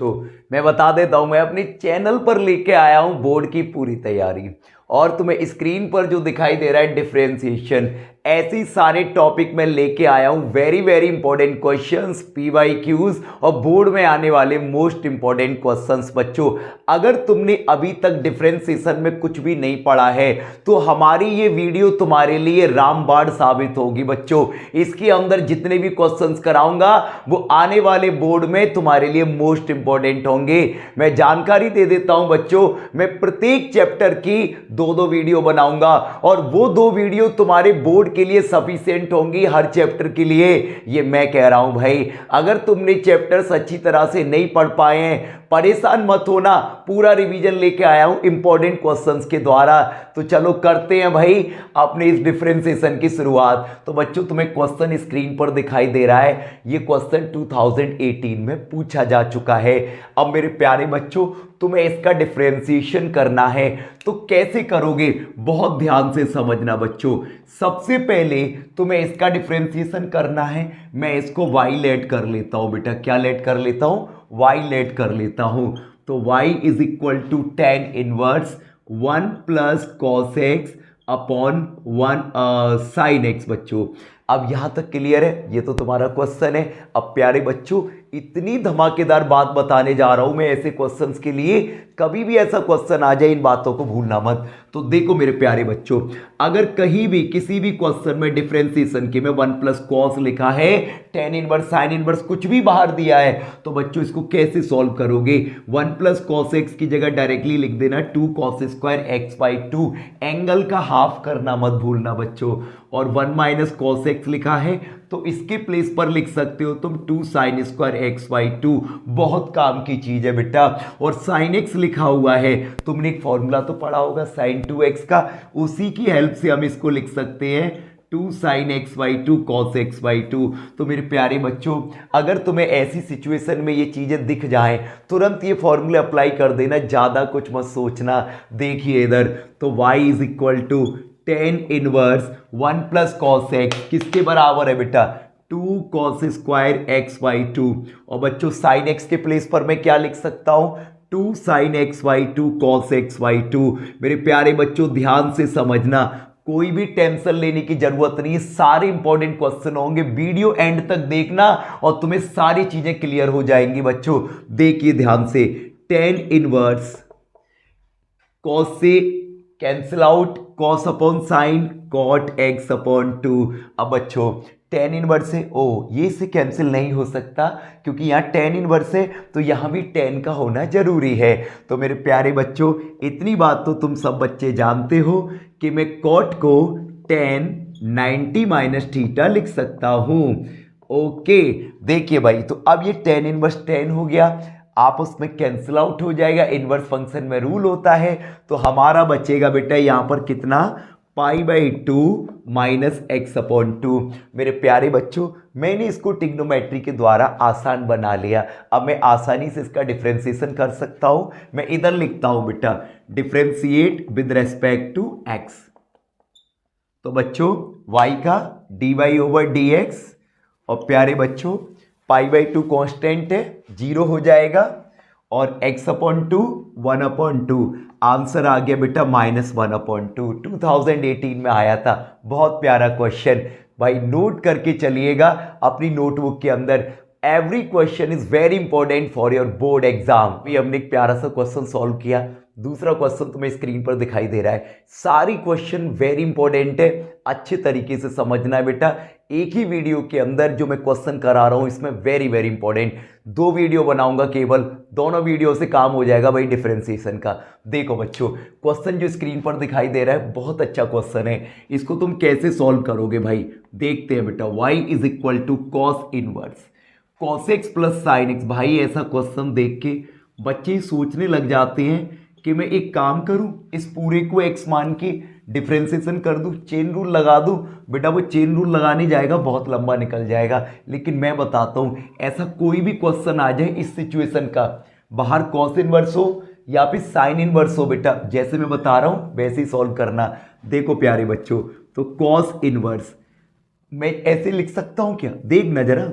मैं बता देता हूं, मैं अपने चैनल पर लेके आया हूं बोर्ड की पूरी तैयारी। और तुम्हें स्क्रीन पर जो दिखाई दे रहा है डिफरेंशिएशन, ऐसे ही सारे टॉपिक मैं लेके आया हूं। Very very important questions, PYQs और बोर्ड में आने वाले मोस्ट इंपॉर्टेंट क्वेश्चंस। बच्चों, अगर तुमने अभी तक डिफरेंशिएशन में कुछ भी नहीं पढ़ा है तो हमारी ये वीडियो तुम्हारे लिए रामबाण साबित होगी। बच्चों, इसके अंदर जितने भी क्वेश्चंस कराऊंगा वो आने वाले बोर्ड में तुम्हारे लिए मोस्ट इंपॉर्टेंट होंगे। मैं जानकारी दे देता हूं बच्चों, मैं प्रत्येक चैप्टर की दो दो वीडियो बनाऊंगा और वो दो वीडियो तुम्हारे बोर्ड के लिए सफिशिएंट होंगी हर चैप्टर के लिए। ये मैं कह रहा हूं भाई। अगर तुमने चैप्टर्स अच्छी तरह से नहीं पढ़ पाए हैं, परेशान मत होना, पूरा रिवीजन लेके आया हूं इंपॉर्टेंट क्वेश्चंस के द्वारा। तो चलो करते हैं भाई अपने इस डिफरेंशिएशन की शुरुआत। तो बच्चों, तुम्हें क्वेश्चन स्क्रीन पर दिखाई दे रहा है। ये क्वेश्चन 2018 में पूछा जा चुका है। अब मेरे प्यारे बच्चों, तुम्हें इसका डिफरेंशिएशन करना है तो कैसे करोगे, बहुत ध्यान से समझना बच्चों। सबसे पहले तुम्हें इसका डिफरेंशिएशन करना है। मैं इसको y लेट कर लेता हूं बेटा। क्या लेट कर लेता हूं? y लेट कर लेता हूं। तो y is equal to tan inverse 1 plus cos x upon 1 sine x. बच्चों, अब यहां तक क्लियर है? ये तो तुम्हारा क्वेश्चन है। अब प्यारे बच्चों, इतनी धमाकेदार बात बताने जा रहा हूं मैं ऐसे क्वेश्चंस के लिए, कभी भी ऐसा क्वेश्चन आ जाए इन बातों को भूलना मत। तो देखो मेरे प्यारे बच्चों, अगर कहीं भी किसी भी क्वेश्चन में डिफरेंशिएशन के में 1 प्लस कॉस लिखा है, tan इनवर्स साइन इनवर्स कुछ भी बाहर दिया है, तो बच्चों इसको कैसे सॉल्व करोगे? 1 प्लस कॉस एक्स की जगह डायरेक्टली लिख देना 2 cos square x by 2। Angle का हाफ करना मत भूलना बच्चों। और 1 माइनस कॉस एक्स लिखा है तो इसके प्लेस पर लिख सकते हो तुम 2 साइन स्क्वायर एक्स बाई 2। बहुत काम की चीज है बेटा। और साइन एक्स लिखा हुआ है, तुमने एक फॉर्मूला तो पढ़ा होगा साइन 2x का, उसी की हेल्प से हम इसको लिख सकते हैं 2 sine x by 2 cos x by 2। तो मेरे प्यारे बच्चों, अगर तुम्हें ऐसी सिचुएशन में ये चीजें दिख जाएं, तुरंत ये फॉर्मूला अप्लाई कर देना, ज्यादा कुछ मत सोचना। देखिए इधर, तो y is equal to tan inverse 1 plus cos x किसके बराबर है बेटा? 2 कॉस स्क्वायर एक्स बाई 2। और बच्चों, साइन एक्स के प्लेस पर मैं क्या लिख सकता हूं? 2 sine x by 2 cos x by 2। मेरे प्यारे बच्चों, ध्यान से समझना, कोई भी टेंशन लेने की जरूरत नहीं है। सारे इंपॉर्टेंट क्वेश्चन होंगे, वीडियो एंड तक देखना और तुम्हें सारी चीजें क्लियर हो जाएंगी। बच्चों देखिए ध्यान से, tan इनवर्स कॉस से cancel out, cos upon sine cot x upon 2। अब बच्चों, tan इनवर्स से ये से कैंसिल नहीं हो सकता क्योंकि यहाँ tan इनवर्स है तो यहाँ भी tan का होना जरूरी है। तो मेरे प्यारे बच्चों, इतनी बात तो तुम सब बच्चे जानते हो कि मैं कॉट को tan 90 माइनस थीटा लिख सकता हूं। ओके, देखिए भाई, तो अब ये tan इनवर्स tan हो गया, आपस में कैंसिल आउट हो जाएगा। इनवर्स फंक्शन में रूल होता है, तो हमारा बचेगा बेटा यहां पर कितना? Pi by 2 minus x upon 2। मेरे प्यारे बच्चों, मैंने इसको ट्रिग्नोमेट्री के द्वारा आसान बना लिया। अब मैं आसानी से इसका डिफरेंशिएशन कर सकता हूं। मैं इधर लिखता हूं बेटा, differentiate with respect to x. तो बच्चों, y का dy ओवर dx, और प्यारे बच्चों पाई बाई 2 कॉन्स्टेंट है, 0 हो जाएगा, और x अपॉन 2 1 अपॉन 2। आंसर आ गया बेटा -1 अपॉन 2। 2018 में आया था। बहुत प्यारा क्वेश्चन भाई, नोट करके चलिएगा अपनी नोटबुक के अंदर। Every question is very important for your board exam. भी हमने एक प्यारा सा क्वेश्चन सॉल्व किया। दूसरा क्वेश्चन तुम्हें स्क्रीन पर दिखाई दे रहा है। सारी क्वेश्चन वेरी इंपॉर्टेंट है, अच्छे तरीके से समझना है बेटा। एक ही वीडियो के अंदर जो मैं क्वेश्चन करा रहा हूं, इसमें वेरी वेरी इंपॉर्टेंट 2 वीडियो बनाऊंगा केवल, दोनों वीडियो से काम हो जाएगा भाई डिफरेंशिएशन का। देखो बच्चों, क्वेश्चन जो स्क्रीन पर दिखाई दे रहा है बहुत अच्छा क्वेश्चन है। इसको तुम कैसे सॉल्व करोगे भाई, देखते हैं बेटा। y is equal to cos inverse cos x plus sine x. भाई ऐसा क्वेश्चन देख के बच्चे सोचने लग जाते हैं कि मैं एक काम करूं, इस पूरे को x मान के डिफरेंशिएशन कर दूं, चेन रूल लगा दूं। बेटा वो चेन रूल लगाने जाएगा, बहुत लंबा निकल जाएगा। लेकिन मैं बताता हूं, ऐसा कोई भी क्वेश्चन आ जाए इस सिचुएशन का, बाहर कॉस इनवर्स हो या फिर साइन इनवर्स हो, बेटा जैसे मैं बता रहा हूं वैसे ही सॉल्व करना। देखो प्यारे बच्चों, तो कॉस इनवर्स मैं ऐसे लिख सकता हूं क्या? देख ना जरा,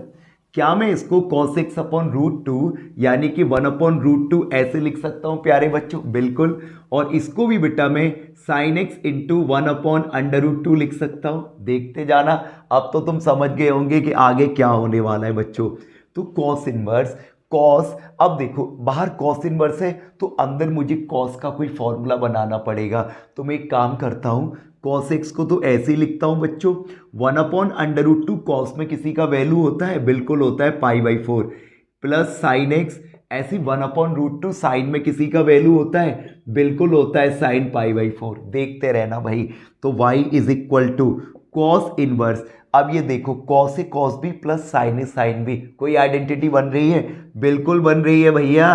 क्या मैं इसको cos x upon root two यानी कि 1 अपॉन रूट टू ऐसे लिख सकता हूं प्यारे बच्चों? बिल्कुल। और इसको भी बेटा मैं sine x into 1 upon under root two लिख सकता हूं। देखते जाना, अब तो तुम समझ गए होंगे कि आगे क्या होने वाला है बच्चों। तो कॉस इनवर्स कॉस, अब देखो बाहर कॉस इनवर्स है तो अंदर मुझे कॉस का कोई फॉर्मूला बनाना पड़ेगा। तो मैं एक काम करता हूं, कॉस एक्स को तो ऐसे ही लिखता हूं बच्चों, 1 upon under root two, cos में किसी का वैल्यू होता है? बिल्कुल होता है, π/4 प्लस साइन एक्स, ऐसी 1 अपॉन रूट टू, साइन में किसी का वैल्यू होता है? बिल्कुल होता है, साइन π/4। देखते रहना भाई। तो y is equal to cos inverse, अब ये देखो cos A cos B plus sine A sine B, कोई आइडेंटिटी बन रही है? बिल्कुल बन रही है भैया,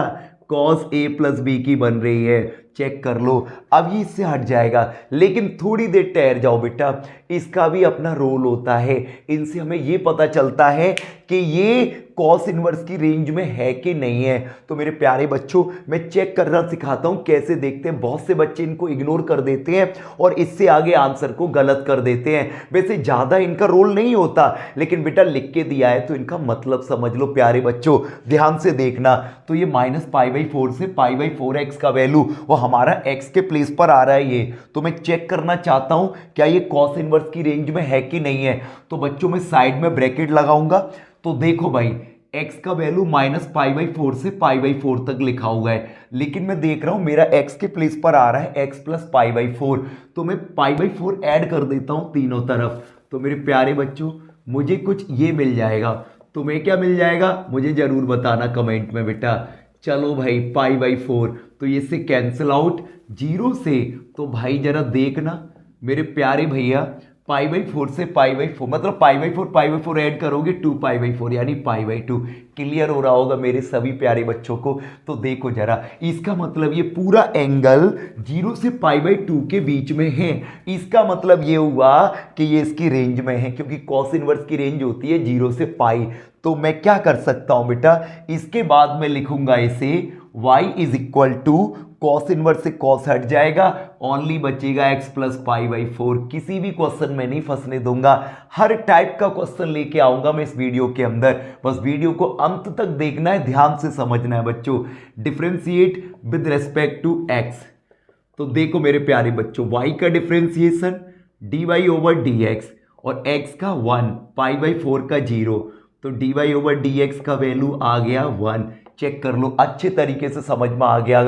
कॉस ए प्लस बी की बन रही है, चेक कर लो। अब ये इससे हट जाएगा, लेकिन थोड़ी देर ठहर जाओ बेटा, इसका भी अपना रोल होता है। इनसे हमें ये पता चलता है कि ये कॉस इनवर्स की रेंज में है कि नहीं है। तो मेरे प्यारे बच्चों, मैं चेक करना सिखाता हूं कैसे देखते हैं। बहुत से बच्चे इनको इग्नोर कर देते हैं और इससे आगे आंसर को गलत कर देते हैं। वैसे ज्यादा इनका रोल नहीं होता, लेकिन बेटा लिख के दिया है तो इनका मतलब समझ लो प्यारे बच्चों, ध्यान से देखना। तो ये -π/4 से π/4x का वैल्यू वो हमारा x के प्लेस पर आ रहा है ये, तो मैं चेक करना चाहता हूं क्या ये कॉस इनवर्स की रेंज में है कि नहीं है। तो बच्चों मैं साइड में ब्रैकेट लगाऊंगा, तो देखो भाई x का वैल्यू -π/4 से π/4 तक लिखा हुआ है, लेकिन मैं देख रहा हूं मेरा x के प्लेस पर आ रहा है x प्लस π/4, तो मैं π/4 ऐड कर देता हूं तीनों तरफ। तो मेरे प्यारे बच्चों मुझे कुछ ये मिल जाएगा, तुम्हें क्या मिल जाएगा मुझे जरूर बताना कमेंट में बेटा। चलो भाई π/4, तो ये से कैंसिल आउट 0 से, तो भाई जरा देखना मेरे प्यारे भैया, π/4 से π/4 मतलब π/4 ऐड करोगे 2π/4 यानी π/2। क्लियर हो रहा होगा मेरे सभी प्यारे बच्चों को। तो देखो जरा, इसका मतलब ये पूरा एंगल 0 से π/2 के बीच में है। इसका मतलब ये हुआ कि ये इसकी रेंज में है, क्योंकि कॉस इनवर्स की रेंज होती है 0 से π। तो मैं क्या कर सकता हूं बेटा, इसके बाद मैं लिखूंगा इसे y is equal to, cos inverse से कॉस हट जाएगा, ओनली बचेगा x प्लस π/4। किसी भी क्वेश्चन में नहीं फंसने दूंगा, हर टाइप का क्वेश्चन लेके आऊंगा मैं इस वीडियो के अंदर। बस वीडियो को अंत तक देखना है, ध्यान से समझना है बच्चों। Differentiate with respect to x, तो देखो मेरे प्यारे बच्चों, y का डिफरेंशिएशन dy/dx और x का 1, π/4 का 0, तो dy/dx का वैल्यू आ गया 1। चेक कर लो, अच्छे तरीके से समझ में आ गया।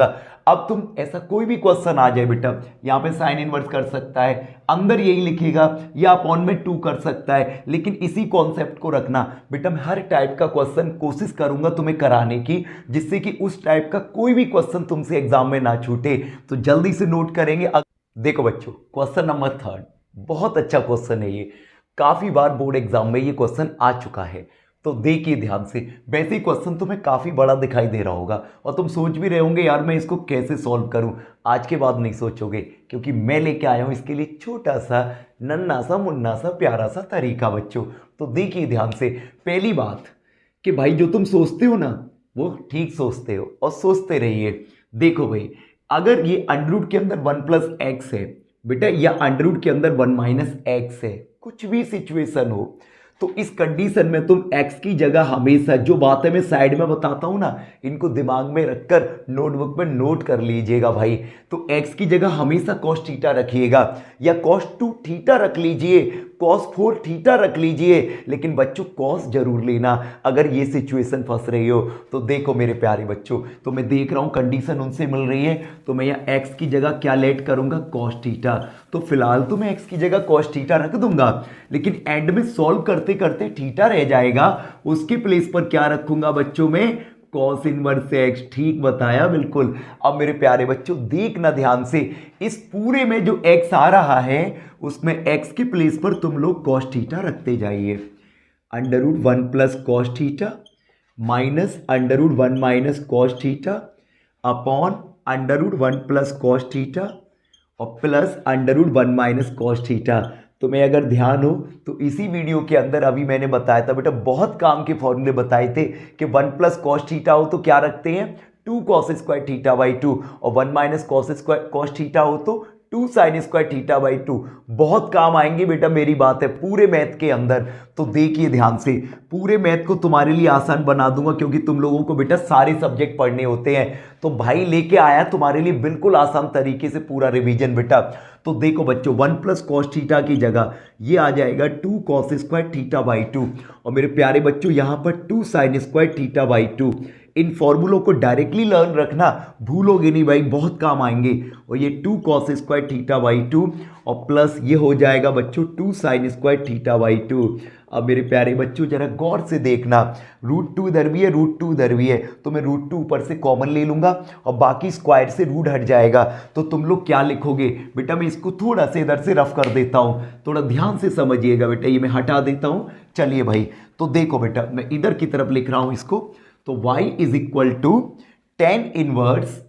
अब तुम ऐसा कोई भी क्वेश्चन आ जाए बेटा, यहां पे साइन इनवर्स कर सकता है, अंदर यही लिखेगा, या अपॉन में 2 कर सकता है, लेकिन इसी कॉन्सेप्ट को रखना बेटा। मैं हर टाइप का क्वेश्चन कोशिश करूंगा तुम्हें कराने की, जिससे कि उस टाइप का कोई भी क्वेश्चन तुमसे एग्जाम में ना छूटे। तो जल्दी से नोट करेंगे। देखो बच्चों, क्वेश्चन नंबर 3 बहुत अच्छा क्वेश्चन है ये, काफी बार बोर्ड एग्जाम में ये क्वेश्चन आ चुका है, तो देखिए ध्यान से। वैसे ही क्वेश्चन तुम्हें काफी बड़ा दिखाई दे रहा होगा और तुम सोच भी रहे होंगे यार मैं इसको कैसे सॉल्व करूं। आज के बाद नहीं सोचोगे, क्योंकि मैं लेके आया हूं इसके लिए छोटा सा नन्ना सा मुन्ना सा प्यारा सा तरीका बच्चों। तो देखिए ध्यान से। पहली बात कि भाई जो तुम सोचते हो ना वो ठीक सोचते हो और सोचते रहिए। देखो भाई, अगर ये अंडर रूट के अंदर 1 प्लस एक्स है बेटा, या अंडर रूट के अंदर 1 माइनस एक्स है, कुछ भी सिचुएशन हो, तो इस कंडीशन में तुम x की जगह हमेशा, जो बातें मैं साइड में बताता हूं ना, इनको दिमाग में रखकर नोटबुक में नोट कर लीजिएगा भाई। तो x की जगह हमेशा cos थीटा रखिएगा, या cos 2 थीटा रख लीजिए, cos 4 थीटा रख लीजिए, लेकिन बच्चों cos जरूर लेना अगर ये सिचुएशन फंस रही हो। तो देखो मेरे प्यारे बच्चों, तो मैं देख रहा हूं कंडीशन उनसे मिल रही है, तो मैं यहाँ x की जगह क्या लेट करूंगा, cos थीटा। तो फिलहाल तो मैं x की जगह cos थीटा रख दूंगा, लेकिन एंड में सॉल्व करते करते थीटा रह जाएगा, उसके प्लेस पर क्या रखूंगा बच्चों में, cos इनवर्स x। ठीक बताया बिल्कुल। अब मेरे प्यारे बच्चों देखना ध्यान से, इस पूरे में जो x आ रहा है उसमें x के प्लेस पर तुम लोग cos थीटा रखते जाइए। Under root 1 plus cos theta minus under root 1 minus cos theta upon under root 1 plus cos theta और plus under root 1 minus cos theta. तो मैं अगर ध्यान हो तो इसी वीडियो के अंदर अभी मैंने बताया था बेटा, बहुत काम के फॉर्मूले बताए थे कि 1 प्लस cos थीटा हो तो क्या रखते हैं, 2 cos स्क्वायर थीटा बाई 2, और 1 माइनस cos थीटा हो तो 2 साइन स्क्वायर थीटा बाई 2 बहुत काम आएंगे बेटा, मेरी बात है पूरे मैथ के अंदर। तो देखिए ध्यान से, पूरे मैथ को तुम्हारे लिए आसान बना दूंगा क्योंकि तुम लोगों को बेटा सारे सब्जेक्ट पढ़ने होते हैं। तो भाई लेके आया तुम्हारे लिए बिल्कुल आसान तरीके से पूरा रिवीजन बेटा। तो देखो बच्चों 1 प्लस कॉस थीटा की जगह ये आ जाएगा 2 कॉस स्क्वायर थीटा बाई 2, और मेरे प्यारे बच्चों यहां पर 2 साइन स्क्वायर थीटा बाई 2। इन फॉर्मूलों को डायरेक्टली लर्न रखना, भूलोगे नहीं भाई, बहुत काम आएंगे। और ये 2 कॉस स्क्वायर थीटा बाई 2 और प्लस ये हो जाएगा बच्चों 2 साइन स्क्वायर थीटा बाई 2। अब मेरे प्यारे बच्चों जरा गौर से देखना, √2 इधर भी है, √2 इधर भी है, तो मैं √2 ऊपर से कॉमन ले लूंगा और बाकी स्क्वायर से रूट हट जाएगा। तो तुम लोग क्या लिखोगे बेटा, मैं इसको थोड़ा से इधर से रफ कर देता हूं, थोड़ा ध्यान से समझिएगा बेटा, ये मैं हटा देता हूं। चलिए भाई, तो देखो बेटा मैं इधर की तरफ लिख रहा हूं इसको, तो y is equal to tan inverse,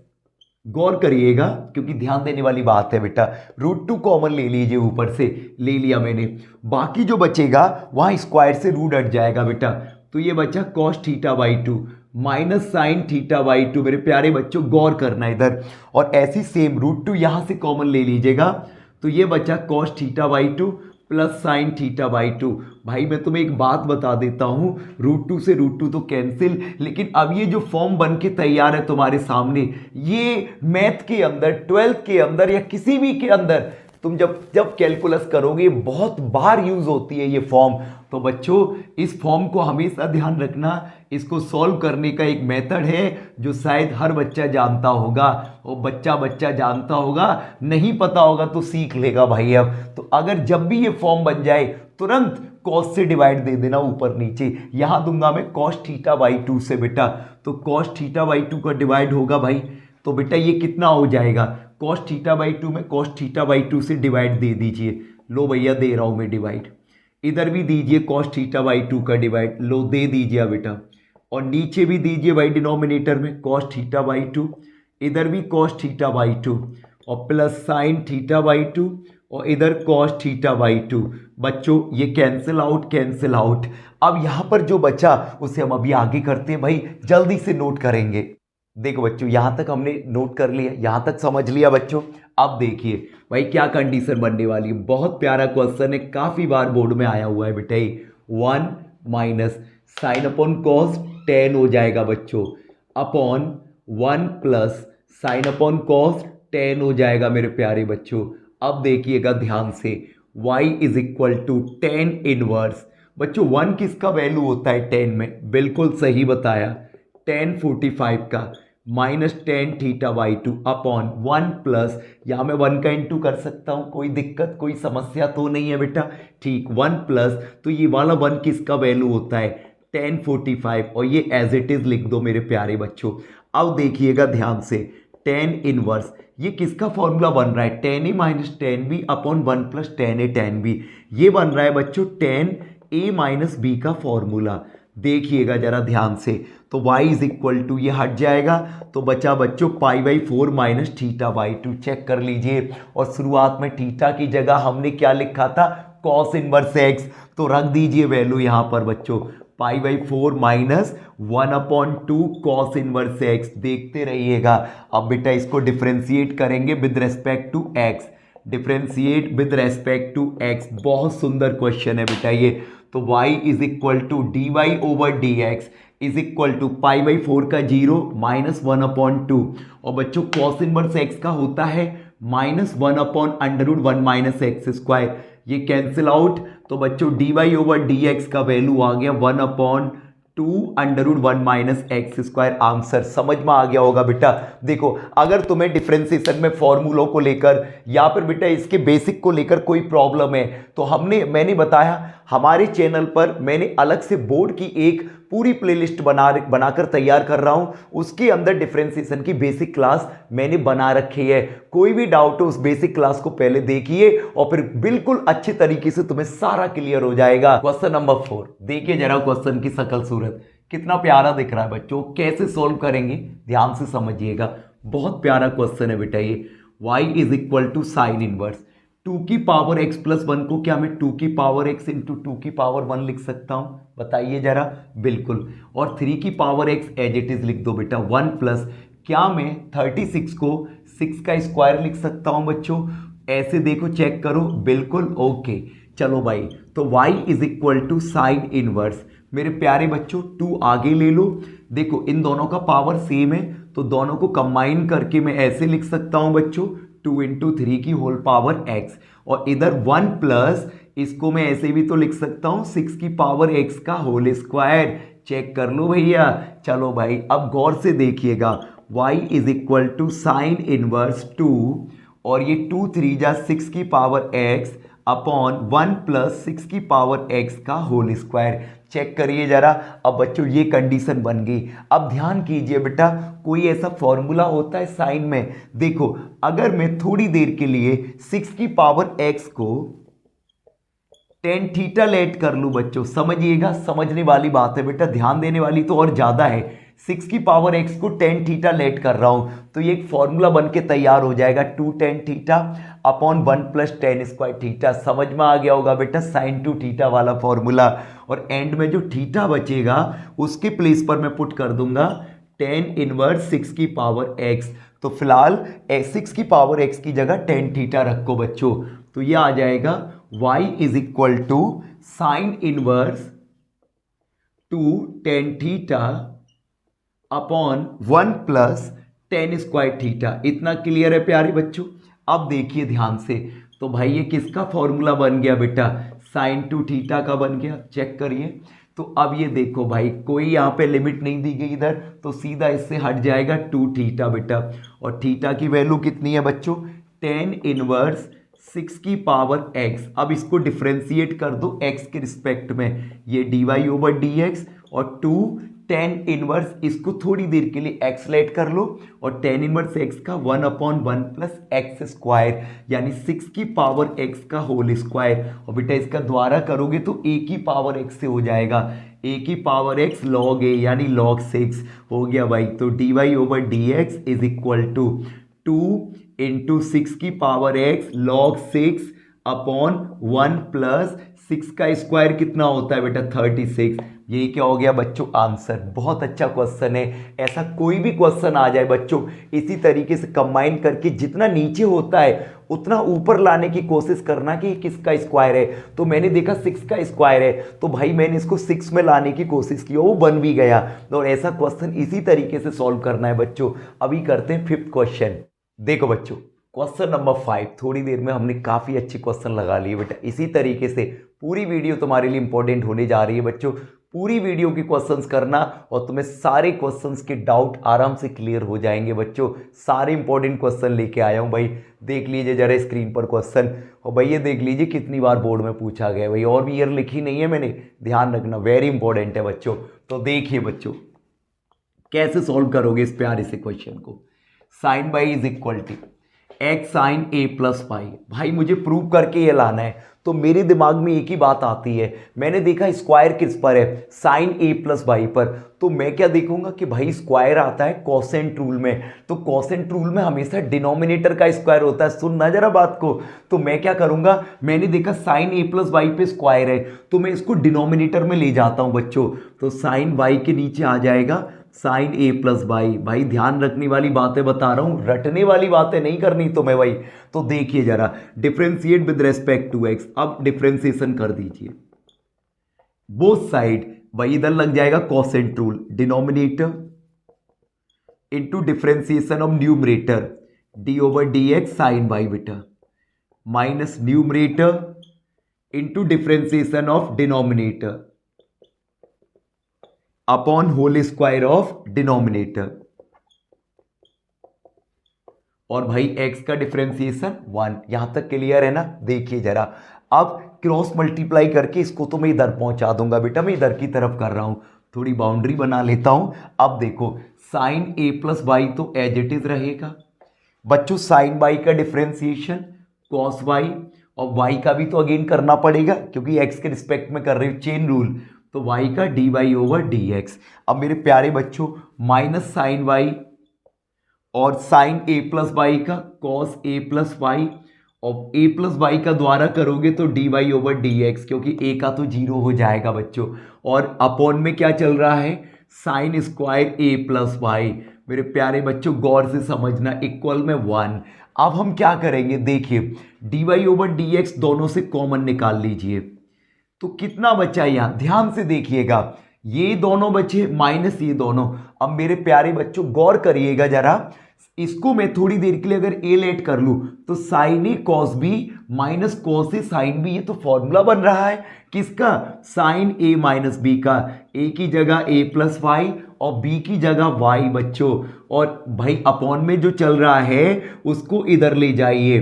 गौर करिएगा क्योंकि ध्यान देने वाली बात है बेटा, √2 कॉमन ले लीजिए, ऊपर से ले लिया मैंने, बाकी जो बचेगा वहां स्क्वायर से रूट हट जाएगा बेटा, तो ये बचा cos theta by 2 minus sine theta by 2। मेरे प्यारे बच्चों गौर करना इधर, और ऐसी सेम √2 यहां से कॉमन ले लीजिएगा, तो ये बचा cos theta by 2 plus sine theta by 2। भाई मैं तुम्हें एक बात बता देता हूं, √2 से √2 तो कैंसिल, लेकिन अब ये जो फॉर्म बन के तैयार है तुम्हारे सामने, ये मैथ के अंदर 12th के अंदर या किसी भी के अंदर तुम जब कैलकुलस करोगे बहुत बार यूज होती है ये फॉर्म। तो बच्चों इस फॉर्म को हमेशा ध्यान रखना, इसको सॉल्व करने का एक मेथड है जो शायद हर बच्चा जानता होगा, और बच्चा जानता होगा, नहीं पता होगा तो सीख लेगा भाई। अब तो अगर जब भी ये फॉर्म बन जाए तुरंत cos से डिवाइड दे देना ऊपर नीचे, यहां दूंगा मैं cos थीटा बाई 2 से बेटा, तो cos थीटा बाई 2 का डिवाइड होगा भाई, तो बेटा ये कितना हो जाएगा, cos थीटा बाई 2 में cos थीटा बाई 2 से डिवाइड दे दीजिए, लो भैया दे रहा हूं मैं डिवाइड, इधर भी दीजिए cos थीटा बाई 2 का डिवाइड, लो दे दीजिए बेटा, और नीचे भी दीजिए भाई डिनोमिनेटर में cos थीटा बाई 2, इधर भी cos थीटा बाई 2 और प्लस साइन थीटा बाई 2 और इधर cos थीटा बाई 2। बच्चों ये कैंसिल आउट। अब यहां पर जो बचा उसे हम अभी आगे करते हैं भाई, जल्दी से नोट करेंगे। देखो बच्चों यहां तक हमने नोट कर लिया, यहां तक समझ लिया बच्चों। अब देखिए भाई क्या कंडीशन बनने वाली है, बहुत प्यारा क्वेश्चन है, काफी बार बोर्ड में आया हुआ है बेटा। 1 minus sine upon cos tan हो जाएगा बच्चों, upon 1 plus sine upon cos tan हो जाएगा मेरे प्यारे बच्चों। अब देखिएगा ध्यान से, y is equal to tan inverse, बच्चों 1 किसका वैल्यू होता है tan में, बिल्कुल सही बताया, tan 45 का minus tan theta by 2 upon 1 plus, यहां मैं 1 का इंटू कर सकता हूं, कोई दिक्कत कोई समस्या तो नहीं है बेटा, ठीक, 1 प्लस, तो ये वाला 1 किसका वैल्यू होता है tan 45, और ये एज इट इज लिख दो मेरे प्यारे बच्चों। अब देखिएगा ध्यान से, tan इनवर्स ये किसका फॉर्मूला बन रहा है, tan a minus tan b upon 1 plus tan a tan b, ये बन रहा है बच्चों tan a माइनस b का फॉर्मूला। देखिएगा जरा ध्यान से, तो y इज इक्वल टू ये हट जाएगा, तो बचा बच्चों pi by 4 minus theta by 2, check कर लीजिए। और शुरुआत में थीटा की जगह हमने क्या लिखा था, cos इनवर्स x, तो रख दीजिए वैल्यू यहां पर बच्चों, pi by 4 minus 1 upon 2 cos inverse x। देखते रहिएगा। अब बेटा इसको डिफ्रेंशिएट करेंगे with respect to x, differentiate with respect to x, बहुत सुंदर क्वेश्चन है बेटा ये। तो y is equal to d y over d x is equal to pi by 4 का 0 माइनस 1 अपॉन 2, और बच्चों कॉस इनवर्स x का होता है minus 1 upon √1 minus x square, ये कैंसिल आउट, तो बच्चों d y over d x का वैल्यू आ गया 1 upon 2 √1 minus x square. Answer समझ में आ गया होगा बेटा। देखो अगर तुम्हें डिफरेंशिएशन में फॉर्मूलों को लेकर या फिर बेटा इसके बेसिक को लेकर कोई प्रॉब्लम है तो मैंने बताया हमारे चैनल पर मैंने अलग से बोर्ड की एक पूरी प्लेलिस्ट बनाकर तैयार कर रहा हूं, उसके अंदर डिफरेंशिएशन की बेसिक क्लास मैंने बना रखी है। कोई भी डाउट हो उस बेसिक क्लास को पहले देखिए और फिर बिल्कुल अच्छे तरीके से तुम्हें सारा क्लियर हो जाएगा। क्वेश्चन नंबर 4 देखिए जरा, क्वेश्चन की शकल सूरत कितना प्यारा दिख रहा है बच्चों, कैसे सोल्व करेंगे ध्यान से समझिएगा, बहुत प्यारा क्वेश्चन है बेटा ये। y is equal to sine inverse 2 की पावर x प्लस 1 को क्या मैं 2 की पावर x इंटू 2 की पावर 1 लिख सकता हूं, बताइए जरा, बिल्कुल। और 3 की power x as it is लिख दो बेटा, 1 प्लस क्या मैं 36 को 6 का स्क्वायर लिख सकता हूं बच्चों, ऐसे देखो, चेक करो, बिल्कुल ओके। चलो भाई, तो y is equal to sine inverse. मेरे प्यारे बच्चों 2 आगे ले लो। देखो इन दोनों का पावर सेम है, तो दोनों को कंबाइन करके मैं ऐसे लिख सकता हूं बच्चों, 2 इंटू 3 की होल पावर x। और इधर 1 प्लस, इसको मैं ऐसे भी तो लिख सकता हूं 6 की पावर x का होल स्क्वायर। चेक कर लो भैया। चलो भाई, अब गौर से देखिएगा, y is equal to sine inverse 2, और ये 2 3 जा 6 की पावर x अपॉन 1 प्लस 6 की पावर x का होल स्क्वायर। चेक करिए जरा। अब बच्चों ये कंडीशन बन गई। अब ध्यान कीजिए बेटा, कोई ऐसा फॉर्मूला होता है साइन में। देखो अगर मैं थोड़ी देर के लिए 6 की पावर x को टेन थीटा लेट कर लूं बच्चों, समझिएगा, समझने वाली बात है बेटा, ध्यान देने वाली तो और ज्यादा है। 6 की पावर x को टेन थीटा लेट कर रहा हूं, तो ये एक फॉर्मूला बन के तैयार हो जाएगा, 2 tan theta upon 1 plus tan square theta. समझ में आ गया होगा बेटा, साइन 2 थीटा वाला फॉर्मूला। और एंड में जो थीटा बचेगा उसके प्लेस पर मैं पुट कर दूंगा टेन इनवर्स 6 की पावर x। तो फिलहाल 6 की पावर x की जगह टेन थीटा रखो बच्चों, तो ये आ जाएगा y is equal to sine inverse 2 tan theta upon 1 plus tan square theta. इतना क्लियर है प्यारे बच्चों? अब देखिए ध्यान से, तो भाई ये किसका फॉर्मूला बन गया बेटा? साइन 2 थीटा का बन गया। चेक करिए। तो अब ये देखो भाई, कोई यहाँ पे लिमिट नहीं दी गई इधर, तो सीधा इससे हट जाएगा 2 थीटा बेटा। और थीटा की वैल्यू कितनी है बच्चों? टेन इनवर्स 6 की पावर x। अब इसको डिफ्रेंशिएट कर दो x के रिस्पेक्ट में, ये dy ओवर dx, और 2 टेन इनवर्स, इसको थोड़ी देर के लिए x लेट कर लो, और टेन इनवर्स x का 1 अपॉन 1 प्लस एक्स स्क्वायर, यानी 6 की पावर x का होल स्क्वायर। और बेटा इसका द्वारा करोगे तो a की पावर x से हो जाएगा, a की पावर x log a, यानी log 6 हो गया भाई। तो dy over dx is equal to 2 into 6 की power x log 6 upon 1 plus 6 का स्क्वायर कितना होता है बेटा? 36। ये क्या हो गया बच्चों? आंसर। बहुत अच्छा क्वेश्चन है। ऐसा कोई भी क्वेश्चन आ जाए बच्चों, इसी तरीके से कंबाइन करके जितना नीचे होता है उतना ऊपर लाने की कोशिश करना कि किसका स्क्वायर है। तो मैंने देखा 6 का स्क्वायर है, तो भाई मैंने इसको 6 में लाने की कोशिश की, वो बन भी गया। और ऐसा क्वेश्चन इसी तरीके से सॉल्व करना है बच्चों। अभी करते हैं 5th क्वेश्चन। देखो बच्चों, क्वेश्चन नंबर 5। थोड़ी देर में हमने काफ़ी अच्छे क्वेश्चन लगा लिए बेटा। इसी तरीके से पूरी वीडियो तुम्हारे लिए इंपॉर्टेंट होने जा रही है बच्चों। पूरी वीडियो की क्वेश्चंस करना, और तुम्हें सारे क्वेश्चंस के डाउट आराम से क्लियर हो जाएंगे बच्चों। सारे इंपॉर्टेंट क्वेश्चन लेके आया हूं भाई। देख लीजिए जरा स्क्रीन पर क्वेश्चन, और भाई ये देख लीजिए कितनी बार बोर्ड में पूछा गया भाई, और भी ईयर लिखी नहीं है मैंने, ध्यान रखना, वेरी इंपॉर्टेंट है बच्चों। तो देखिए बच्चों, कैसे सॉल्व करोगे इस प्यारे से क्वेश्चन को। Sine y is equal to x sine A plus y. भाई मुझे प्रूव करके ये लाना है, तो मेरे दिमाग में एक ही बात आती है, मैंने देखा स्क्वायर किस पर है? साइन ए प्लस वाई पर। तो मैं क्या देखूंगा कि भाई स्क्वायर आता है कोसेंट रूल में, तो कोसेंट रूल में हमेशा डिनोमिनेटर का स्क्वायर होता है। सुनना जरा बात को। तो मैं क्या करूंगा, मैंने देखा साइन ए प्लस वाई पे स्क्वायर है, तो मैं इसको डिनोमिनेटर में ले जाता हूं बच्चों। तो साइन वाई के नीचे आ जाएगा साइन ए प्लस वाई। भाई ध्यान रखने वाली बातें बता रहा हूं, रटने वाली बातें नहीं करनी तो मैं भाई। तो देखिए जरा, differentiate with respect to x. अब डिफरेंशिएशन कर दीजिए बोथ साइड। भाई इधर लग जाएगा quotient rule, denominator into differentiation of numerator d over d x sine y बेटा, minus numerator into differentiation of denominator upon whole square of denominator. और भाई x का डिफरेंशिएशन 1। यहां तक क्लियर है ना? देखिए जरा, अब क्रॉस मल्टीप्लाई करके इसको तो मैं इधर पहुंचा दूंगा बेटा, मैं इधर की तरफ कर रहा हूं, थोड़ी बाउंड्री बना लेता हूं। अब देखो साइन a प्लस वाई तो एज इट इज रहेगा बच्चों। साइन y का डिफरेंशिएशन कॉस y, और y का भी तो अगेन करना पड़ेगा क्योंकि x के रिस्पेक्ट में कर रहे हो, चेन रूल। तो y का dy ओवर dx। अब मेरे प्यारे बच्चों, माइनस साइन y और साइन a प्लस वाई का कॉस a प्लस वाई, और a प्लस वाई का द्वारा करोगे तो dy ओवर dx, क्योंकि a का तो 0 हो जाएगा बच्चों। और अपॉन में क्या चल रहा है? Sine square a plus y. मेरे प्यारे बच्चों गौर से समझना, इक्वल में 1। अब हम क्या करेंगे, देखिए dy ओवर dx दोनों से कॉमन निकाल लीजिए, तो कितना बचा यहां, ध्यान से देखिएगा, ये दोनों बचे माइनस ये दोनों। अब मेरे प्यारे बच्चों गौर करिएगा जरा, इसको मैं थोड़ी देर के लिए अगर ए लेट कर लूं तो sign A cos B minus cos A sine B, ये तो फॉर्मूला बन रहा है किसका, साइन ए माइनस बी का। ए की जगह ए प्लस वाई और बी की जगह वाई बच्चों, और भाई अपॉन में जो चल रहा है उसको इधर ले जाइए,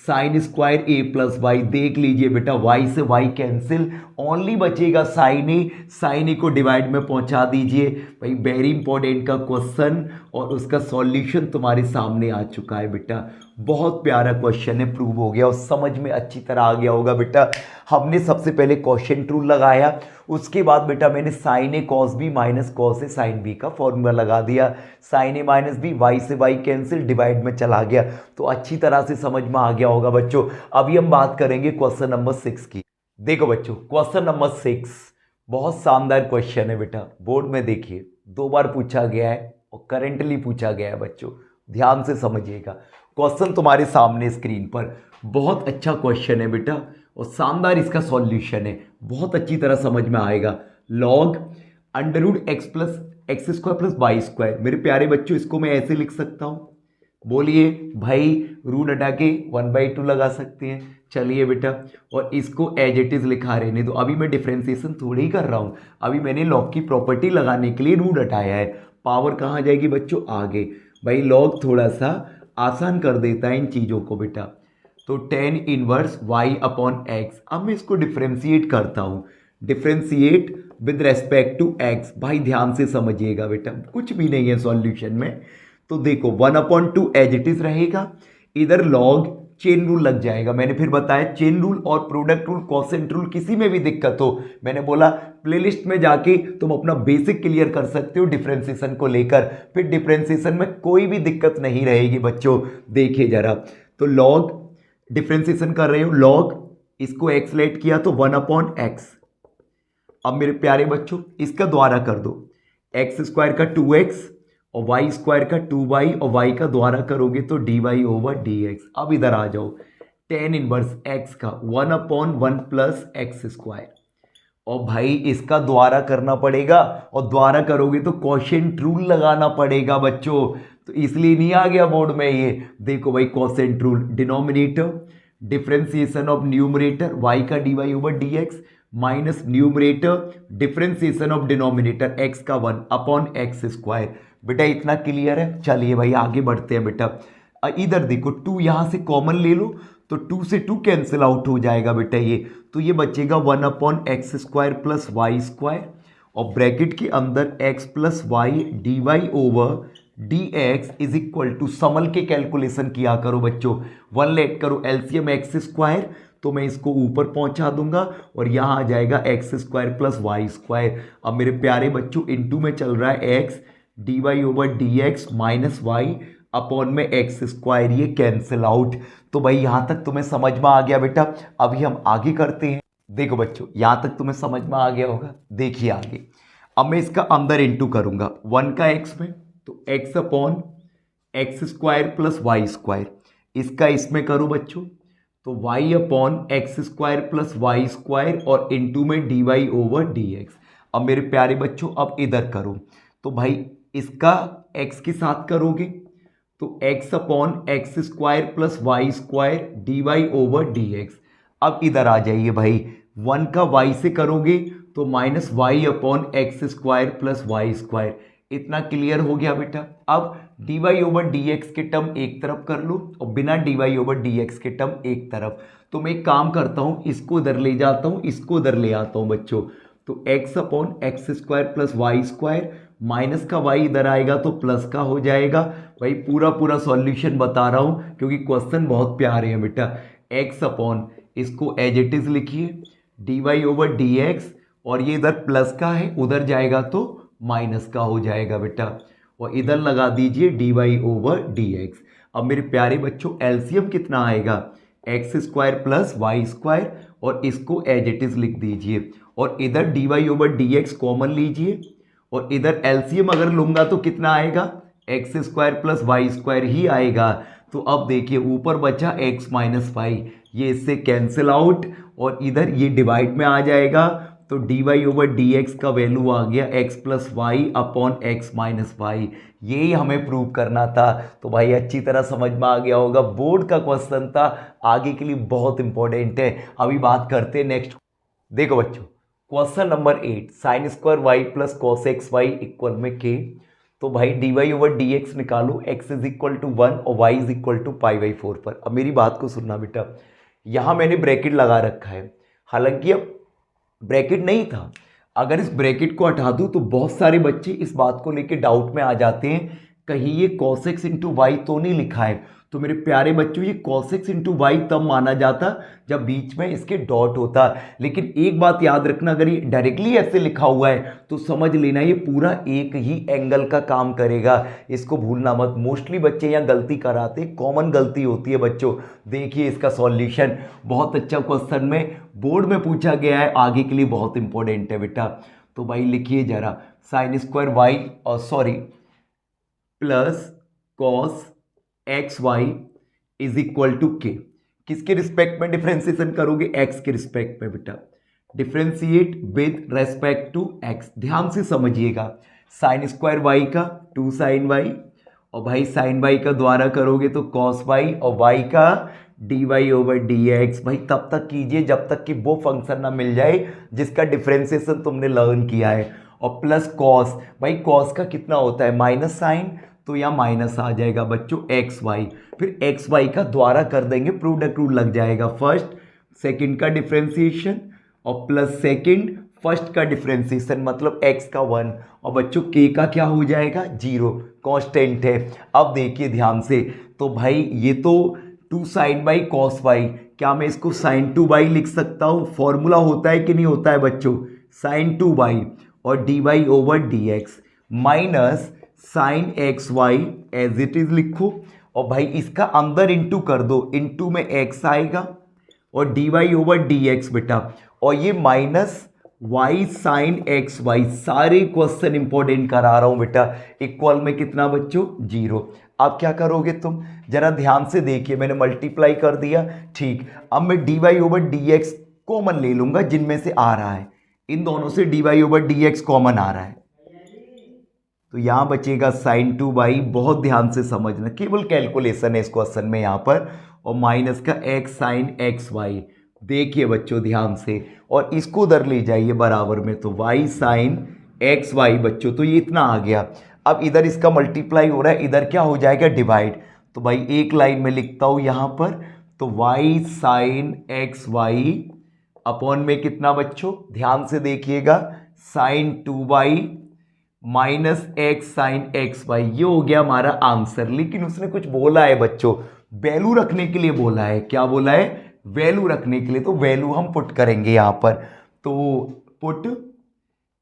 साइन स्क्वायर ए प्लस वाई। देख लीजिए बेटा, वाई से वाई कैंसिल, ओनली बचेगा साइन ए, साइन ए को डिवाइड में पहुंचा दीजिए। भाई वेरी इंपॉर्टेंट का क्वेश्चन और उसका सॉल्यूशन तुम्हारे सामने आ चुका है बेटा। बहुत प्यारा क्वेश्चन है, प्रूव हो गया और समझ में अच्छी तरह आ गया होगा बेटा। हमने सबसे पहले क्वेश्चन रूल लगाया, उसके बाद बेटा मैंने sign A cos B minus cos A sine B का फॉर्मूला लगा दिया, साइन ए माइनस बी, वाई से वाई कैंसिल, डिवाइड में चला गया, तो अच्छी तरह से समझ में आ गया होगा बच्चों। अभी हम बात करेंगे क्वेश्चन नंबर 6 की। देखो बच्चों क्वेश्चन नंबर 6 बहुत शानदार क्वेश्चन है बेटा, बोर्ड में देखिए 2 बार पूछा गया है और करेंटली पूछा गया है बच्चों, ध्यान से समझिएगा। क्वेश्चन तुम्हारे सामने स्क्रीन पर, बहुत अच्छा क्वेश्चन है बेटा और शानदार इसका सॉल्यूशन है, बहुत अच्छी तरह समझ में आएगा। Log under root x plus x square plus y square, मेरे प्यारे बच्चों इसको मैं ऐसे लिख सकता हूँ, बोलिए भाई, रूट हटा के 1/2 लगा सकते हैं, चलिए बेटा, और इसको एज इट इज लिखा रहने दो। अभी मैं डिफ्रेंसिएशन थोड़ी ही कर रहा हूँ, अभी मैंने लॉग की प्रॉपर्टी लगाने के लिए रूट हटाया है। पावर कहाँ जाएगी बच्चों, आगे। भाई लॉग थोड़ा सा आसान कर देता है इन चीज़ों को बेटा, तो tan inverse y upon x. अब मैं इसको डिफ्रेंशिएट करता हूँ, differentiate with respect to x। भाई ध्यान से समझिएगा बेटा, कुछ भी नहीं है सॉल्यूशन में, तो देखो 1/2 एज इट इज रहेगा, इधर लॉग चेन रूल लग जाएगा। मैंने फिर बताया चेन रूल और प्रोडक्ट रूल, कोसेंट रूल, किसी में भी दिक्कत हो मैंने बोला प्लेलिस्ट में जाके तुम अपना बेसिक क्लियर कर सकते हो डिफरेंशिएशन को लेकर, फिर डिफरेंशिएशन में कोई भी दिक्कत नहीं रहेगी बच्चों। देखिए जरा, तो लॉग डिफरेंशिएशन कर रहे हो, लॉग इसको एक्स लेट किया तो 1/x। अब मेरे प्यारे बच्चों इसका द्वारा कर दो, एक्स स्क्वायर का 2x और वाई स्क्वायर का 2y, और y का द्वारा करोगे तो dy ओवर dx। अब इधर आ जाओ, tan इनवर्स x का 1/1 प्लस एक्स स्क्वायर, और भाई इसका द्वारा करना पड़ेगा, और द्वारा करोगे तो कोशेंट रूल लगाना पड़ेगा बच्चों, तो इसलिए नहीं आ गया बोर्ड में ये। देखो भाई quotient rule, denominator differentiation of numerator y का dy over dx minus numerator differentiation of denominator x का 1 अपॉन एक्स स्क्वायर। बेटा इतना क्लियर है, चलिए भाई आगे बढ़ते हैं बेटा। इधर देखो 2 यहां से कॉमन ले लो तो 2 से 2 कैंसिल आउट हो जाएगा बेटा ये, तो ये बचेगा 1/x square plus y square, और ब्रैकेट के अंदर x plus y d y over d x is equal to, समल के कैलकुलेशन किया करो बच्चों, 1 लेट करो एलसीएम एक्स स्क्वायर, तो मैं इसको ऊपर पहुंचा दूंगा और यहाँ आ जाएगा x square plus y square. अब मेरे प्यारे बच्चों इनटू में चल रहा है x d y over d x minus y upon में एक्स स्क्वायर, ये कैंसिल आउट। तो भाई यहाँ तक तुम्हें समझ में आ गया बेटा, अभी हम आगे करते हैं। देखो बच्चों यहाँ तक तुम्हें समझ में आ गया होगा, देखिए आगे। अब मैं इसका अंदर इंटू करूंगा 1 का x में, तो x upon x square plus y square, इसका इसमें करो बच्चों तो y upon x square plus y square, और इंटू में d y over d x. अब मेरे प्यारे बच्चों अब इधर करो, तो भाई इसका x के साथ करोगे तो x upon x square plus y square d y over d x. अब इधर आ जाइए भाई, 1 का y से करोगे तो minus y upon x square plus y square. इतना क्लियर हो गया बेटा। अब d y over d x के टर्म एक तरफ कर लो और बिना d y over d x के टर्म एक तरफ। तो मैं एक काम करता हूँ, इसको इधर ले जाता हूँ, इसको इधर ले आता हूँ बच्चों, तो x upon x square plus y square, minus का y इधर आएगा तो प्लस का हो जाएगा। भाई पूरा पूरा सॉल्यूशन बता रहा हूँ क्योंकि क्वेश्चन बहुत प्यारे हैं बेटा। x अपॉन इसको एज इट इज लिखिए d y over d x, और ये इधर प्लस का है, उधर जाएगा तो माइनस का हो जाएगा बेटा, और इधर लगा दीजिए d y over d x. अब मेरे प्यारे बच्चों एलसीएम कितना आएगा, x square plus y square, और इसको एज इट इज लिख दीजिए, और इधर d y over d x common लीजिए, और इधर एलसीएम अगर लूंगा तो कितना आएगा, x square plus y square ही आएगा। तो अब देखिए ऊपर बचा एक्स माइनस वाई, ये इससे कैंसिल आउट और इधर ये डिवाइड में आ जाएगा। तो d y over d x का वैल्यू आ गया x plus y upon x minus y. यही हमें प्रूव करना था। तो भाई अच्छी तरह समझ में आ गया होगा, बोर्ड का क्वेश्चन था, आगे के लिए बहुत इंपॉर्टेंट है। अभी बात करते हैं नेक्स्ट। देखो बच्चों question number 8, sine square y plus cos x y equal में के। तो भाई d y over d x निकालो, एक्स इज इक्वल टू 1 और y is equal to pi by 4 पर। अब मेरी बात को सुनना बेटा, यहां मैंने ब्रैकेट लगा रखा है, हालांकि अब ब्रैकेट नहीं था। अगर इस ब्रैकेट को हटा दूं तो बहुत सारे बच्चे इस बात को लेके डाउट में आ जाते हैं, कहीं ये cos x इंटू वाई तो नहीं लिखा है। तो मेरे प्यारे बच्चों ये cos x इंटू वाई तब माना जाता जब बीच में इसके डॉट होता। लेकिन एक बात याद रखना, अगर ये डायरेक्टली ऐसे लिखा हुआ है तो समझ लेना ये पूरा एक ही एंगल का काम करेगा, इसको भूलना मत। मोस्टली बच्चे यहाँ गलती कराते, कॉमन गलती होती है बच्चों। देखिए इसका सॉल्यूशन बहुत अच्छा क्वेश्चन में बोर्ड में पूछा गया है, आगे के लिए बहुत इंपॉर्टेंट है बेटा। तो भाई लिखिए जरा, साइन स्क्वायर वाई और sorry plus cos x y is equal to K. किसके रिस्पेक्ट में डिफ्रेंसिएशन करोगे? एक्स के रिस्पेक्ट में बेटा। Differentiate with respect to x. ध्यान से समझिएगा, साइन स्क्वायर वाई का 2 साइन वाई और भाई साइन वाई का द्वारा करोगे तो कॉस वाई और वाई का d y over d x. भाई तब तक कीजिए जब तक कि वो फंक्शन ना मिल जाए जिसका डिफ्रेंसिएशन तुमने लर्न किया है। और प्लस कॉस, भाई कॉस का कितना होता है? माइनस साइन, तो यहाँ माइनस आ जाएगा बच्चों एक्स वाई। फिर एक्स वाई का द्वारा कर देंगे, प्रोडक्ट रूल लग जाएगा। फर्स्ट सेकंड का डिफ्रेंसिएशन और प्लस सेकंड फर्स्ट का डिफ्रेंसिएशन, मतलब एक्स का 1 और बच्चों के का क्या हो जाएगा? 0, कांस्टेंट है। अब देखिए ध्यान से, तो भाई ये तो 2 साइन बाई कॉस वाई, क्या मैं इसको साइन 2 बाई लिख सकता हूँ? फॉर्मूला होता है कि नहीं होता है बच्चों? साइन 2 बाई और d y over d x minus sine x y as it is लिखो। और भाई इसका अंदर इंटू कर दो, इंटू में एक्स आएगा और d y over d x बेटा, और ये minus y sine x y. सारे क्वेश्चन इंपॉर्टेंट करा रहा हूं बेटा। इक्वल में कितना बच्चों? 0। अब क्या करोगे तुम? जरा ध्यान से देखिए, मैंने मल्टीप्लाई कर दिया, ठीक। अब मैं d y over d x common ले लूंगा जिनमें से आ रहा है, इन दोनों से d y over d x common आ रहा है, तो यहां बचेगा साइन 2 बाई। बहुत ध्यान से समझना, केवल कैलकुलेशन है इस क्वेश्चन में यहां पर, और माइनस का एक्स साइन एक्स वाई। देखिए बच्चों ध्यान से, और इसको उधर ले जाइए बराबर में, तो वाई साइन एक्स वाई बच्चों, तो ये इतना आ गया। अब इधर इसका मल्टीप्लाई हो रहा है, इधर क्या हो जाएगा? डिवाइड। तो भाई एक लाइन में लिखता हूं यहां पर, तो y sine x y upon में कितना बच्चों? ध्यान से देखिएगा, sine 2 y minus x sine x y. ये हो गया हमारा आंसर। लेकिन उसने कुछ बोला है बच्चों, वैल्यू रखने के लिए बोला है। क्या बोला है? वैल्यू रखने के लिए। तो वैल्यू हम पुट करेंगे यहां पर, तो put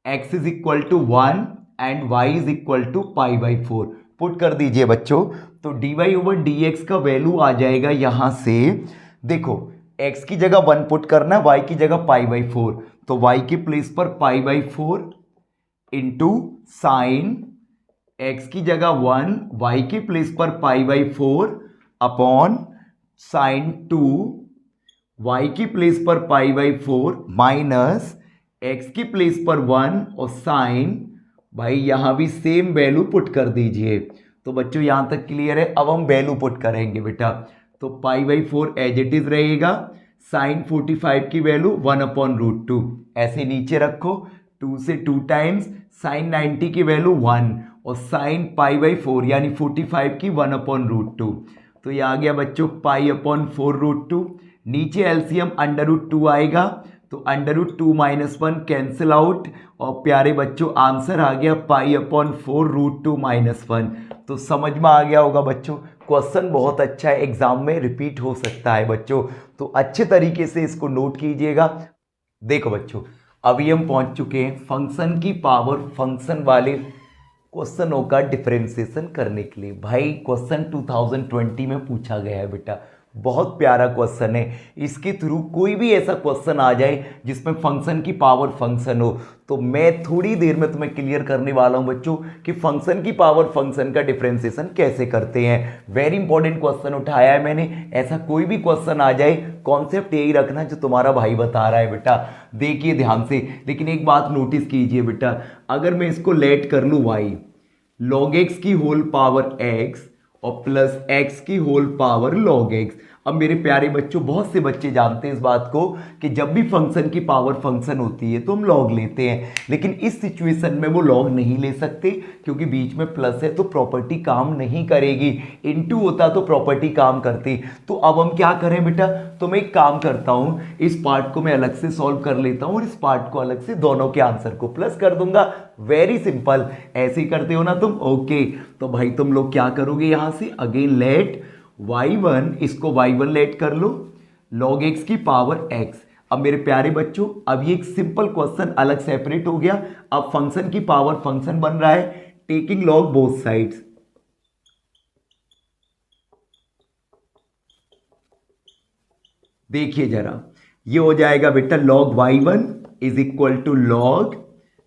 x is equal to 1 and y is equal to pi by 4 put कर दीजिए बच्चों। तो d y over d x का वैल्यू आ जाएगा यहां से, देखो x की जगह 1 पुट करना, y की जगह पाई बाई 4, तो y की प्लेस पर पाई बाई 4 इंटू साइन x की जगह 1, y की प्लेस पर पाई बाई 4 अपॉन साइन 2 y की प्लेस पर पाई बाई 4 माइनस x की प्लेस पर 1 और साइन, भाई यहां भी सेम वैल्यू पुट कर दीजिए। तो बच्चों यहां तक क्लियर है। अब हम वैल्यू पुट करेंगे बेटा, तो pi by 4 as it is रहेगा, साइन 45 की वैल्यू 1 अपॉन रूट 2, ऐसे नीचे रखो, 2 से 2 टाइम्स साइन 90 की वैल्यू 1 और साइन पाई बाई 4 यानी 45 की 1 अपॉन रूट 2। तो ये आ गया बच्चों पाई अपॉन 4 रूट 2। नीचे एलसीएम अंडर रूट 2 आएगा, तो under root 2 minus 1 cancel out, और प्यारे बच्चों आंसर आ गया पाई अपॉन 4 रूट 2 माइनस 1। तो समझ में आ गया होगा बच्चों, क्वेश्चन बहुत अच्छा है, एग्जाम में रिपीट हो सकता है बच्चों, तो अच्छे तरीके से इसको नोट कीजिएगा। देखो बच्चों अभी हम पहुंच चुके हैं फंक्शन की पावर फंक्शन वाले क्वेश्चनों का डिफरेंशिएशन करने के लिए। भाई क्वेश्चन 2020 में पूछा गया है बेटा, बहुत प्यारा क्वेश्चन है। इसके थ्रू कोई भी ऐसा क्वेश्चन आ जाए जिसमें फंक्शन की पावर फंक्शन हो, तो मैं थोड़ी देर में तुम्हें क्लियर करने वाला हूं बच्चों कि फंक्शन की पावर फंक्शन का डिफरेंशिएशन कैसे करते हैं। वेरी इंपॉर्टेंट क्वेश्चन उठाया है मैंने। ऐसा कोई भी क्वेश्चन आ जाए, कॉन्सेप्ट यही रखना जो तुम्हारा भाई बता रहा है बेटा, देखिए ध्यान से। लेकिन एक बात नोटिस कीजिए बेटा, अगर मैं इसको लेट कर लूँ y log x की होल पावर x और प्लस x की होल पावर log x। अब मेरे प्यारे बच्चों, बहुत से बच्चे जानते हैं इस बात को कि जब भी फंक्शन की पावर फंक्शन होती है तो हम लॉग लेते हैं, लेकिन इस सिचुएशन में वो लॉग नहीं ले सकते क्योंकि बीच में प्लस है तो प्रॉपर्टी काम नहीं करेगी। इनटू होता तो प्रॉपर्टी काम करती। तो अब हम क्या करें बेटा, तो मैं एक काम करता हूं, इस पार्ट को मैं अलग से सॉल्व कर लेता हूं और इस पार्ट को अलग से, दोनों के आंसर को प्लस कर दूंगा। वेरी सिंपल, ऐसे ही करते हो ना तुम। ओके, तो भाई तुम लोग क्या करोगे, यहां से अगेन लेट y1, इसको y1 लेट कर लो, log x की पावर x। अब मेरे प्यारे बच्चों, अब ये एक सिंपल क्वेश्चन अलग सेपरेट हो गया। अब फंक्शन की पावर फंक्शन बन रहा है टेकिंग log बोथ साइड्स। देखिए जरा, ये हो जाएगा बेटा log y1 is equal to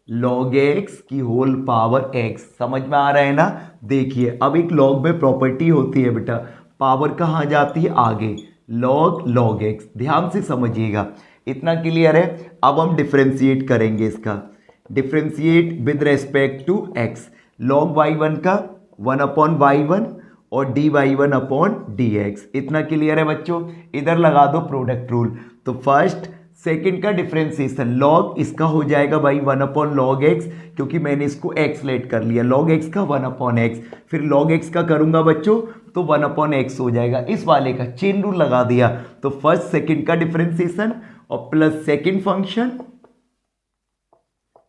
log x की होल पावर x। समझ में आ रहा है ना। देखिए अब एक log में प्रॉपर्टी होती है बेटा, पावर कहाँ जाती है, आगे, log x। ध्यान से समझिएगा, इतना क्लियर है। अब हम डिफरेंशिएट करेंगे इसका, differentiate with respect to x। log y1 का 1/y1 और dy1 अपॉन dx। इतना क्लियर है बच्चों। इधर लगा दो प्रोडक्ट रूल। तो फर्स्ट सेकंड का डिफरेंशिएशन, log इसका हो जाएगा भाई 1/log x, क्योंकि मैंने इसको x लेट कर लिया, log x का 1/x। फिर log x का करूंगा बच्चों तो 1/x हो जाएगा। इस वाले का चेन रूल लगा दिया। तो फर्स्ट सेकंड का डिफरेंशिएशन और plus second function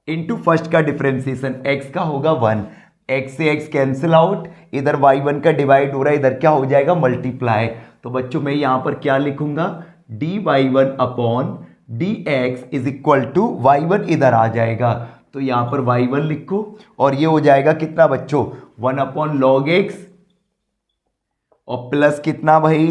into first का डिफरेंशिएशन, x का होगा 1, x से x कैंसिल आउट, इधर y1 का डिवाइड हो रहा है, इधर क्या हो जाएगा, मल्टीप्लाई। तो बच्चों मैं यहां पर क्या लिखूंगा, dy1 upon dx is equal to y1 इधर आ जाएगा, तो यहां पर y1 लिखो और ये हो जाएगा कितना बच्चों, 1/log x और प्लस कितना भाई,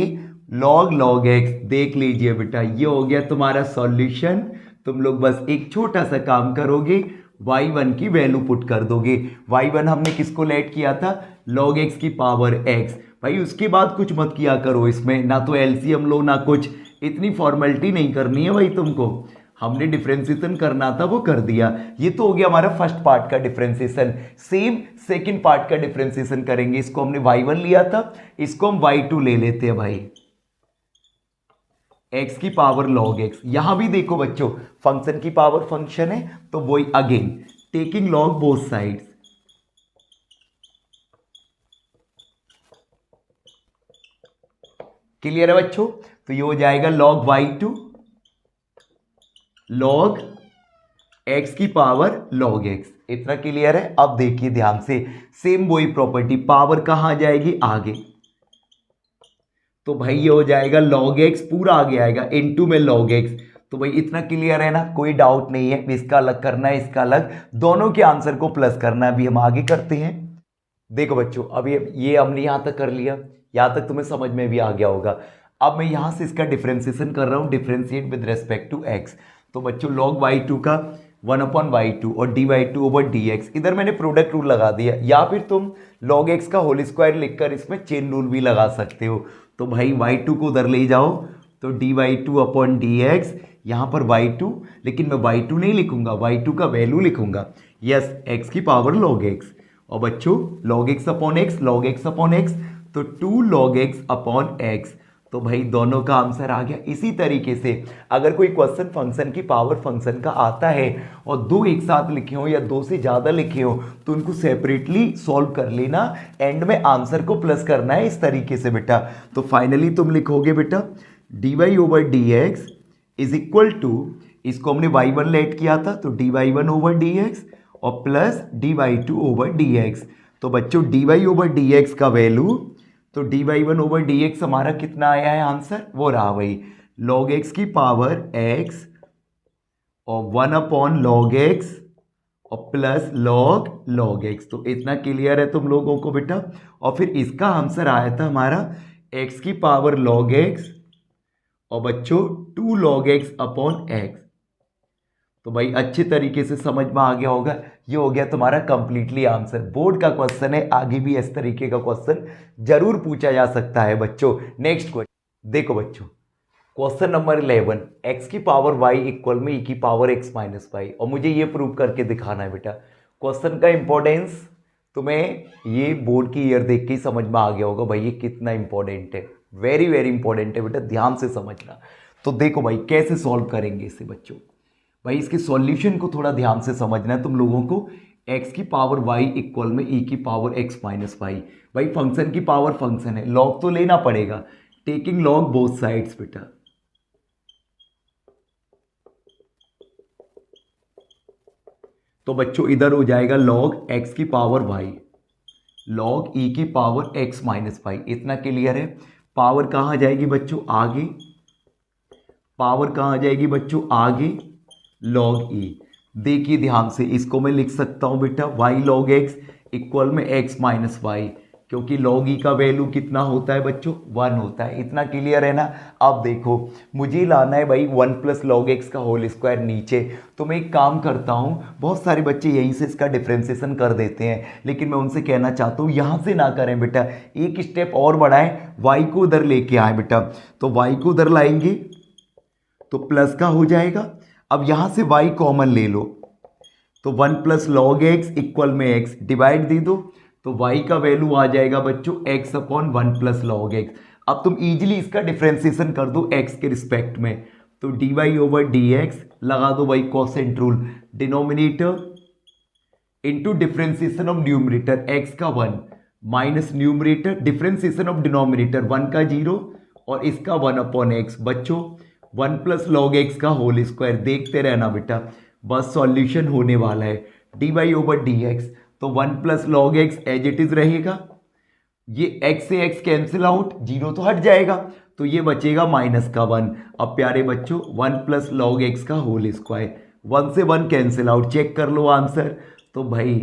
log x। देख लीजिए बेटा, ये हो गया तुम्हारा सॉल्यूशन। तुम लोग बस एक छोटा सा काम करोगे, y1 की वैल्यू पुट कर दोगे। y1 हमने किसको लेट किया था, log x की पावर x। भाई उसके बाद कुछ मत किया करो इसमें, ना तो एलसीएम लो ना कुछ, इतनी फॉर्मेलिटी नहीं करनी है भाई तुमको। हमने डिफरेंशिएशन करना था वो कर दिया। ये तो हो गया हमारा फर्स्ट पार्ट का डिफरेंशिएशन। सेम सेकंड पार्ट का डिफरेंशिएशन करेंगे। इसको हमने y1 लिया था, इसको हम y2 ले लेते हैं भाई, x की पावर log x। यहां भी देखो बच्चों, फंक्शन की पावर फंक्शन है तो वही again taking log both sides. Clear है बच्चों। तो ये हो जाएगा log y2 log x की पावर log x। इतना क्लियर है। अब देखिए ध्यान से, सेम वही प्रॉपर्टी, पावर कहां जाएगी, आगे। तो भाई ये हो जाएगा log x पूरा आगे आएगा, इनटू में log x। तो भाई इतना क्लियर है ना, कोई डाउट नहीं है। इसका अलग करना है, इसका अलग, दोनों के आंसर को प्लस करना है। अभी हम आगे करते हैं। देखो बच्चों, अब ये हमने यहां तक कर लिया, यहां तक तुम्हें समझ में भी आ गया होगा। अब मैं यहां से इसका डिफरेंशिएशन कर रहा हूं, differentiate with respect to x। तो बच्चों log y2 का 1/y2 और dy2 ओवर dx, इधर मैंने प्रोडक्ट रूल लगा दिया, या फिर तुम log x का होल स्क्वायर लिखकर इसमें चेन रूल भी लगा सकते हो। तो भाई y2 को उधर ले जाओ, तो dy2 अपॉन dx, यहां पर y2, लेकिन मैं y2 नहीं लिखूंगा, y2 का वैल्यू लिखूंगा, यस, x की पावर log x। और बच्चों log x upon x, log x upon x, तो 2 log x अपॉन x। तो भाई दोनों का आंसर आ गया। इसी तरीके से अगर कोई क्वेश्चन फंक्शन की पावर फंक्शन का आता है और दो एक साथ लिखे हो या दो से ज़्यादा लिखे हो, तो उनको सेपरेटली सॉल्व कर लेना, एंड में आंसर को प्लस करना है इस तरीके से बेटा। तो फाइनली तुम लिखोगे बेटा dy over dx is equal to, इसको हमने y1 लेट किया था तो dy1 ओवर dx और प्लस dy2 ओवर dx। तो बच्चों dy ओवर dx का वैल्यू, तो dy1 ओवर dx हमारा कितना आया है आंसर, वो रहा भाई log x की पावर x और 1/log x और प्लस log x। तो इतना क्लियर है तुम लोगों को बेटा। और फिर इसका आंसर आया था हमारा एक्स की पावर log x और बच्चों 2 log x अपॉन x। तो भाई अच्छे तरीके से समझ में आ गया होगा। ये हो गया तुम्हारा कंप्लीटली आंसर। बोर्ड का क्वेश्चन है, आगे भी इस तरीके का क्वेश्चन जरूर पूछा जा सकता है बच्चों। नेक्स्ट क्वेश्चन देखो बच्चों, क्वेश्चन नंबर 11, एक्स की पावर वाई इक्वल में ई की पावर एक्स माइनस वाई, और मुझे ये प्रूव करके दिखाना है बेटा। क्वेश्चन का इंपॉर्टेंस तुम्हें ये बोर्ड की ईयर देख के ही समझ में आ गया होगा भाई ये कितना इंपॉर्टेंट है। वेरी वेरी इंपॉर्टेंट है बेटा, ध्यान से समझना। तो देखो भाई कैसे सॉल्व करेंगे इसे बच्चों। भाई इसके सॉल्यूशन को थोड़ा ध्यान से समझना है तुम लोगों को। एक्स की पावर वाई इक्वल में ई की पावर एक्स माइनस वाई। भाई फंक्शन की पावर फंक्शन है, लॉग तो लेना पड़ेगा, टेकिंग लॉग बोथ साइड्स बेटा। तो बच्चों इधर हो जाएगा log x की पावर y, log e की पावर x माइनस वाई। इतना क्लियर है। पावर कहाँ जाएगी बच्चों? आगे। पावर कहाँ जाएगी बच्चों? आगे। log e। देखिए ध्यान से, इसको मैं लिख सकता हूं बेटा y log x इक्वल में x माइनस वाई, क्योंकि log e का वैल्यू कितना होता है बच्चों? 1 होता है। इतना क्लियर है ना? अब देखो मुझे लाना है भाई 1 प्लस log x का होल स्क्वायर नीचे। तो मैं एक काम करता हूँ, बहुत सारे बच्चे यहीं से इसका डिफ्रेंसिएशन कर देते हैं, लेकिन मैं उनसे कहना चाहता हूँ यहाँ से ना करें बेटा, एक स्टेप और बढ़ाएं, y को उधर लेके आए बेटा। तो y को उधर लाएंगे तो प्लस का हो जाएगा। अब यहाँ से y कॉमन ले लो, तो 1 प्लस log x इक्वल में x, डिवाइड दे दो तो y का वैल्यू आ जाएगा बच्चों x upon 1 plus log x। अब तुम इजीली इसका डिफ्रेंसिएशन कर दो x के रिस्पेक्ट में, तो dy ओवर dx लगा दो भाई quotient rule, denominator into differentiation of numerator x का 1 minus numerator differentiation of denominator 1 का 0 और इसका 1 अपॉन x। बच्चों 1 प्लस log x का होल स्क्वायर, देखते रहना बेटा, बस सॉल्यूशन होने वाला है। dy ओवर dx, तो 1 plus log x as it is रहेगा, ये x से x कैंसिल आउट, 0 तो हट जाएगा, तो ये बचेगा माइनस का 1। अब प्यारे बच्चों 1 प्लस log x का होल स्क्वायर, 1 से 1 कैंसिल आउट, चेक कर लो आंसर। तो भाई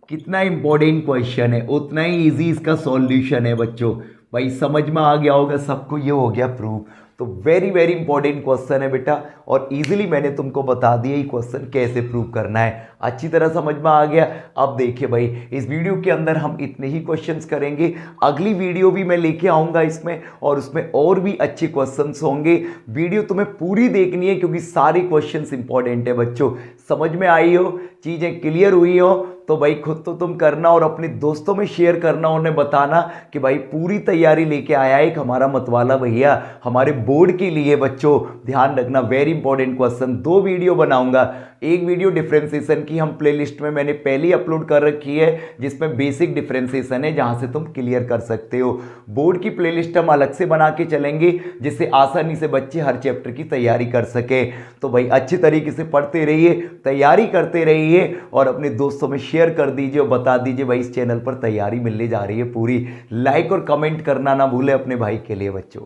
कितना इंपॉर्टेंट क्वेश्चन है, उतना ही इजी इसका सॉल्यूशन है बच्चों। भाई समझ में आ गया होगा सबको, ये हो गया प्रूफ। तो वेरी वेरी इंपॉर्टेंट क्वेश्चन है बेटा, और इजीली मैंने तुमको बता दिया ये क्वेश्चन कैसे प्रूव करना है, अच्छी तरह समझ में आ गया। अब देखिए भाई इस वीडियो के अंदर हम इतने ही क्वेश्चंस करेंगे, अगली वीडियो भी मैं लेके आऊंगा इसमें, और उसमें और भी अच्छे क्वेश्चंस होंगे। वीडियो तुम्हें पूरी देखनी है क्योंकि सारे क्वेश्चंस इंपॉर्टेंट है बच्चों। समझ में आई हो, चीजें क्लियर हुई हो, तो भाई खुद तो तुम करना और अपने दोस्तों में शेयर करना, उन्हें बताना कि भाई पूरी तैयारी लेके आया एक हमारा मतवाला भैया हमारे बोर्ड के लिए। बच्चों ध्यान रखना, वेरी इंपॉर्टेंट क्वेश्चन। 2 वीडियो बनाऊंगा, एक वीडियो डिफरेंशिएशन की हम प्लेलिस्ट में मैंने पहले ही अपलोड कर रखी है, जिसमें बेसिक डिफरेंशिएशन है, जहां से तुम क्लियर कर सकते हो। बोर्ड की प्लेलिस्ट हम अलग से बना के चलेंगे, जिससे आसानी से बच्चे हर चैप्टर की तैयारी कर सके। तो भाई अच्छे तरीके से पढ़ते रहिए, तैयारी करते रहिए, और अपने दोस्तों में शेयर कर दीजिए और बता दीजिए भाई इस चैनल पर तैयारी मिलने जा रही है पूरी। लाइक और कमेंट करना ना भूले अपने भाई के लिए बच्चों।